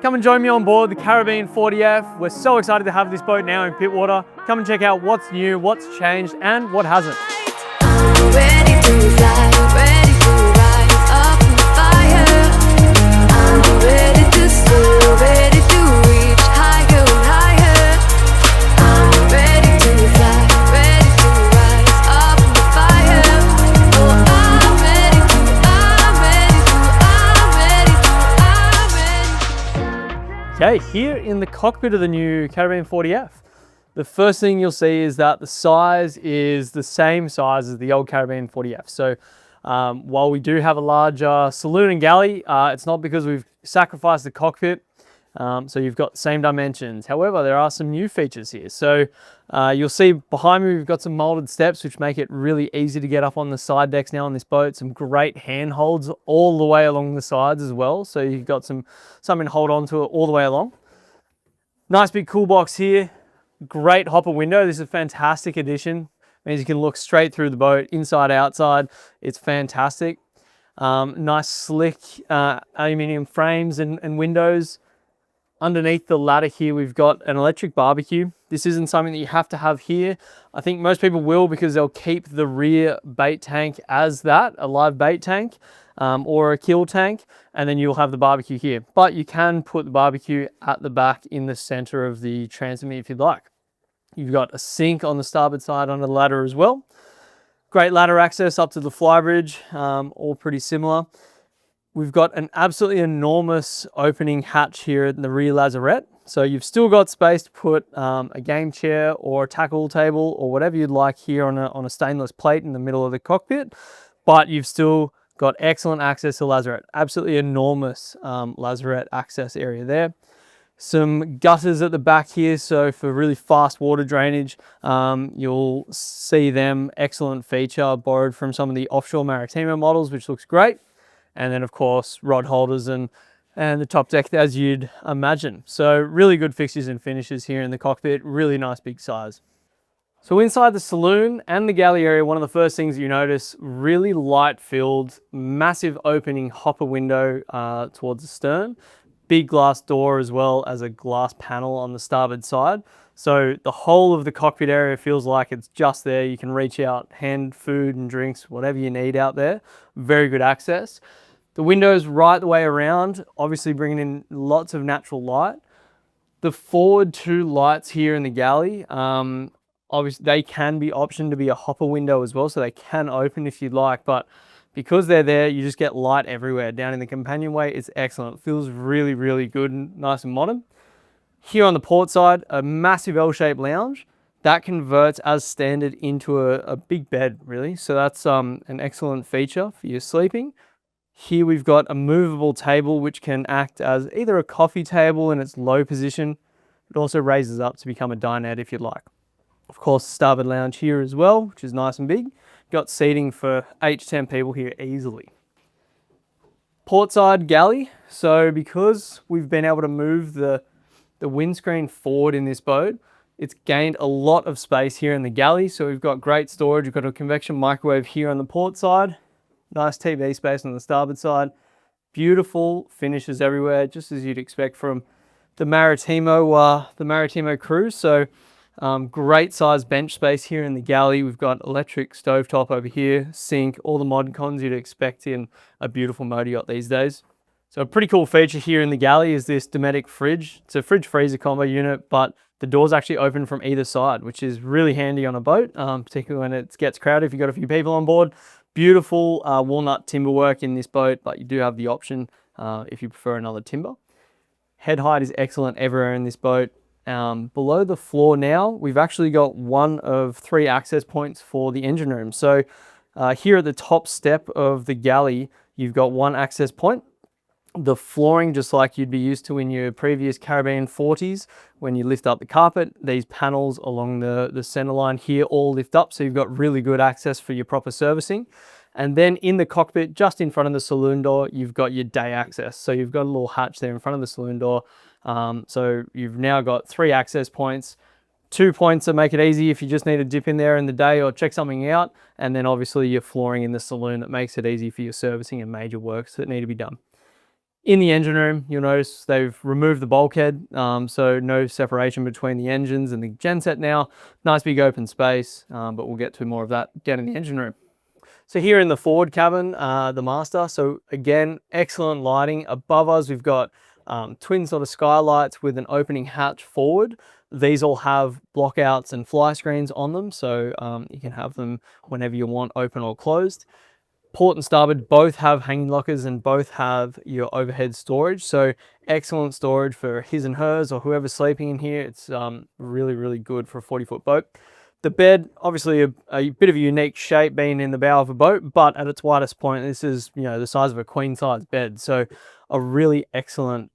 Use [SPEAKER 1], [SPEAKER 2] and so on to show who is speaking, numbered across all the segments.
[SPEAKER 1] Come and join me on board the Caribbean 40F. We're so excited to have this boat now in Pittwater. Come and check out what's new, what's changed, and what hasn't.
[SPEAKER 2] I'm ready to fly, ready to rise up in the fire. I'm ready to soar, ready to reach higher and higher. I'm ready to fly, ready to rise up in the fire. Oh, I'm ready to, I'm ready to, I'm ready to, I'm ready to.
[SPEAKER 1] Okay, here in the cockpit of the new Caribbean 40F, the first thing you'll see is that the size is the same size as the old Caribbean 40F. So while we do have a larger saloon and galley, it's not because we've sacrificed the cockpit. So you've got the same dimensions. However, there are some new features here. So you'll see behind me, we've got some molded steps, which make it really easy to get up on the side decks now on this boat. Some great handholds all the way along the sides as well. So you've got something to hold on to it all the way along. Nice big cool box here. Great hopper window. This is a fantastic addition. Means you can look straight through the boat, inside, outside. It's fantastic. Nice slick aluminium frames and windows. Underneath the ladder here, we've got an electric barbecue. This isn't something that you have to have here. I think most people will because they'll keep the rear bait tank as that, a live bait tank or a kill tank, and then you'll have the barbecue here. But you can put the barbecue at the back in the center of the transom if you'd like. You've got a sink on the starboard side under the ladder as well. Great ladder access up to the Flybridge, all pretty similar. We've got an absolutely enormous opening hatch here in the rear lazarette. So you've still got space to put a game chair or a tackle table or whatever you'd like here on a stainless plate in the middle of the cockpit, but you've still got excellent access to lazarette. Absolutely enormous lazarette access area there. Some gutters at the back here, so for really fast water drainage, you'll see them. Excellent feature, borrowed from some of the offshore Maritimo models, which looks great. And then of course, rod holders and the top deck as you'd imagine. So really good fixtures and finishes here in the cockpit, really nice big size. So inside the saloon and the galley area, one of the first things you notice, really light filled, massive opening hopper window towards the stern. Big glass door as well as a glass panel on the starboard side. So the whole of the cockpit area feels like it's just there. You can reach out, hand food and drinks, whatever you need out there. Very good access. The windows right the way around, obviously bringing in lots of natural light. The forward two lights here in the galley, obviously they can be optioned to be a hopper window as well, so they can open if you'd like, but because they're there, you just get light everywhere. Down in the companionway, it's excellent. It feels really, really good and nice and modern. Here on the port side, a massive L-shaped lounge. That converts as standard into a big bed, really. So that's an excellent feature for your sleeping. Here we've got a movable table, which can act as either a coffee table in its low position. It also raises up to become a dinette if you'd like. Of course, starboard lounge here as well, which is nice and big. Got seating for 8 to 10 people here easily. Portside galley. So because we've been able to move the windscreen forward in this boat, it's gained a lot of space here in the galley. So we've got great storage. We've got a convection microwave here on the port side. Nice TV space on the starboard side. Beautiful finishes everywhere, just as you'd expect from the Maritimo cruise. So great size bench space here in the galley. We've got electric stovetop over here, sink, all the mod cons you'd expect in a beautiful motor yacht these days. So a pretty cool feature here in the galley is this Dometic fridge. It's a fridge freezer combo unit, but the doors actually open from either side, which is really handy on a boat, particularly when it gets crowded if you've got a few people on board. Beautiful walnut timber work in this boat, but you do have the option if you prefer another timber. Head height is excellent everywhere in this boat. Below the floor now, we've actually got one of 3 access points for the engine room. So here at the top step of the galley, you've got one access point. The flooring, just like you'd be used to in your previous Caribbean 40s, when you lift up the carpet, these panels along the center line here all lift up. So you've got really good access for your proper servicing. And then in the cockpit, just in front of the saloon door, you've got your day access. So you've got a little hatch there in front of the saloon door. So you've now got 3 access points, 2 points that make it easy if you just need to dip in there in the day or check something out. And then obviously your flooring in the saloon that makes it easy for your servicing and major works that need to be done. In the engine room, you'll notice they've removed the bulkhead, so no separation between the engines and the genset now. Nice big open space, but we'll get to more of that down in the engine room. So here in the forward cabin, the master, so again, excellent lighting. Above us, we've got twin sort of skylights with an opening hatch forward. These all have blockouts and fly screens on them, so you can have them whenever you want, open or closed. Port and starboard both have hanging lockers and both have your overhead storage. So excellent storage for his and hers or whoever's sleeping in here. It's really, really good for a 40-foot boat. The bed, obviously a bit of a unique shape being in the bow of a boat, but at its widest point, this is, you know, the size of a queen size bed. So a really excellent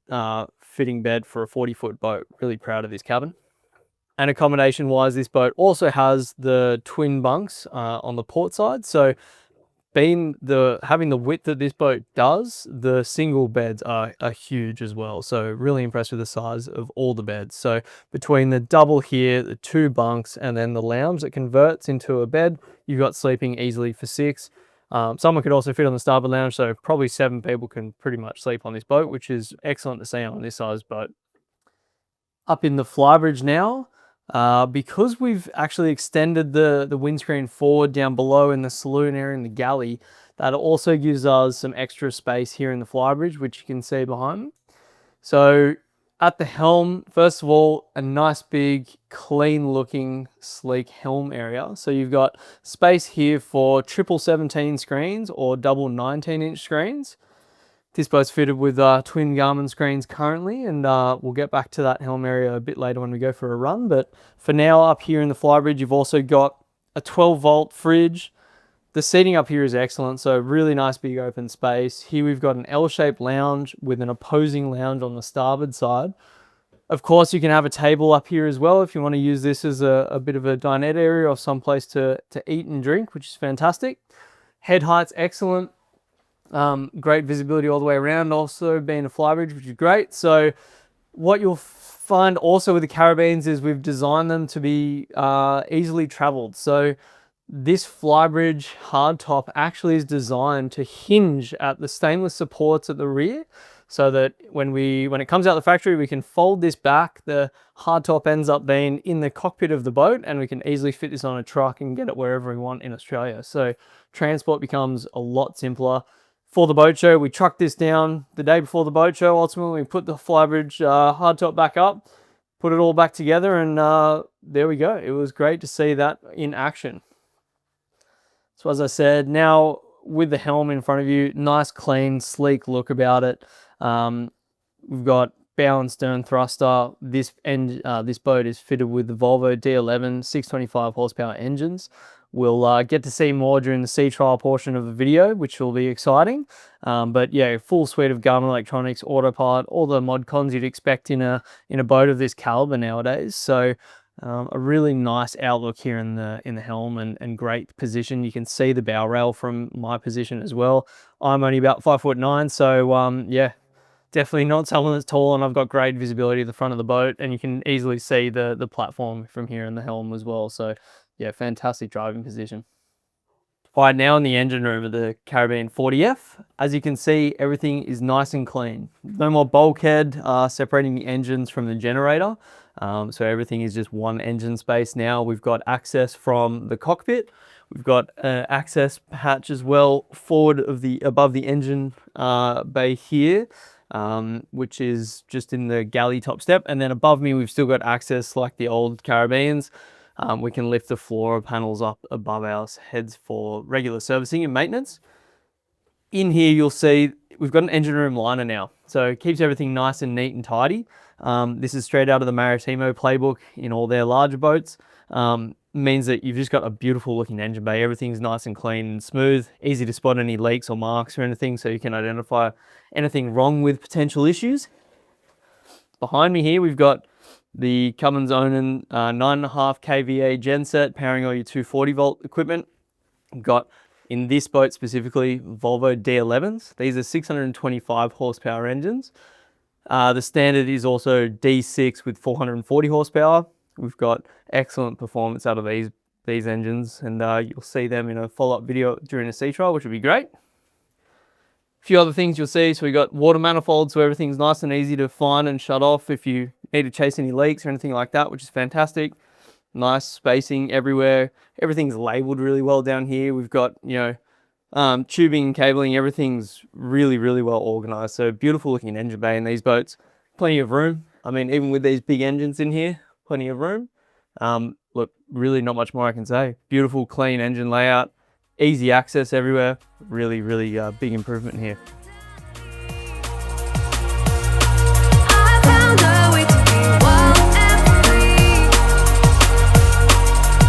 [SPEAKER 1] fitting bed for a 40-foot boat. Really proud of this cabin. And accommodation wise, this boat also has the twin bunks on the port side. So having the width that this boat does, the single beds are huge as well. So really impressed with the size of all the beds. So between the double here, the 2 bunks, and then the lounge that converts into a bed, you've got sleeping easily for 6. Someone could also fit on the starboard lounge, so probably 7 people can pretty much sleep on this boat, which is excellent to see on this size boat. Up in the Flybridge now, because we've actually extended the windscreen forward down below in the saloon area in the galley, that also gives us some extra space here in the Flybridge, which you can see behind me. So at the helm, first of all, a nice big, clean looking, sleek helm area. So you've got space here for triple 17 screens or double 19-inch screens. This boat's fitted with twin Garmin screens currently, and we'll get back to that helm area a bit later when we go for a run. But for now, up here in the Flybridge, you've also got a 12-volt fridge. The seating up here is excellent, so really nice big open space. Here we've got an L-shaped lounge with an opposing lounge on the starboard side. Of course, you can have a table up here as well if you want to use this as a bit of a dinette area or someplace to eat and drink, which is fantastic. Head height's excellent. Great visibility all the way around, also being a Flybridge, which is great. So what you'll find also with the Caribbeans is we've designed them to be easily traveled. So this Flybridge hardtop actually is designed to hinge at the stainless supports at the rear, so that when it comes out of the factory, we can fold this back. The hardtop ends up being in the cockpit of the boat, and we can easily fit this on a truck and get it wherever we want in Australia. So transport becomes a lot simpler. For the boat show, we trucked this down the day before the boat show. Ultimately, we put the Flybridge hardtop back up, put it all back together, and there we go. It was great to see that in action. So as I said, now with the helm in front of you, nice, clean, sleek look about it. We've got bow and stern thruster. This boat is fitted with the Volvo D11 625 horsepower engines. We'll get to see more during the sea trial portion of the video, which will be exciting. But yeah, full suite of Garmin electronics, autopilot, all the mod cons you'd expect in a boat of this caliber nowadays. So a really nice outlook here in the helm and great position. You can see the bow rail from my position as well. I'm only about 5'9", so yeah, definitely not someone that's tall, and I've got great visibility at the front of the boat, and you can easily see the platform from here in the helm as well. So yeah, fantastic driving position. All right, now in the engine room of the Caribbean 40F, as you can see, everything is nice and clean. No more bulkhead separating the engines from the generator. So everything is just one engine space now. We've got access from the cockpit. We've got an access hatch as well forward of above the engine bay here, which is just in the galley top step. And then above me, we've still got access like the old Caribbeans. We can lift the floor panels up above our heads for regular servicing and maintenance. In here, you'll see we've got an engine room liner now. So it keeps everything nice and neat and tidy. This is straight out of the Maritimo playbook in all their larger boats. Means that you've just got a beautiful looking engine bay. Everything's nice and clean and smooth, easy to spot any leaks or marks or anything, so you can identify anything wrong with potential issues. Behind me here, we've got the Cummins Onan 9.5 kVA genset powering all your 240 volt equipment. We've got, in this boat specifically, Volvo D11s. These are 625 horsepower engines. The standard is also D6 with 440 horsepower. We've got excellent performance out of these engines, and you'll see them in a follow-up video during the sea trial, which will be great. few other things you'll see. So we got water manifolds, so everything's nice and easy to find and shut off if you need to chase any leaks or anything like that, which is fantastic. Nice spacing everywhere. Everything's labeled really well down here. We've got, tubing, cabling, everything's really, really well organized. So beautiful looking engine bay in these boats. Plenty of room. I mean, even with these big engines in here, plenty of room. Look, really not much more I can say. Beautiful, clean engine layout, easy access everywhere. Really, really big improvement here.
[SPEAKER 2] I found a way to be wild and free.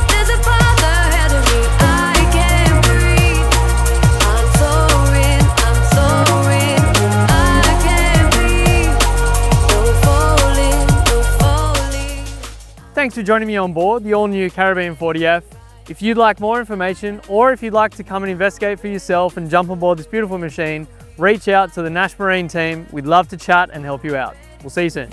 [SPEAKER 2] There's a father ahead of me, I can't breathe. I'm soaring, I can't breathe. No falling.
[SPEAKER 1] Thanks for joining me on board the all-new Caribbean 40F. If you'd like more information, or if you'd like to come and investigate for yourself and jump on board this beautiful machine, reach out to the Nash Marine team. We'd love to chat and help you out. We'll see you soon.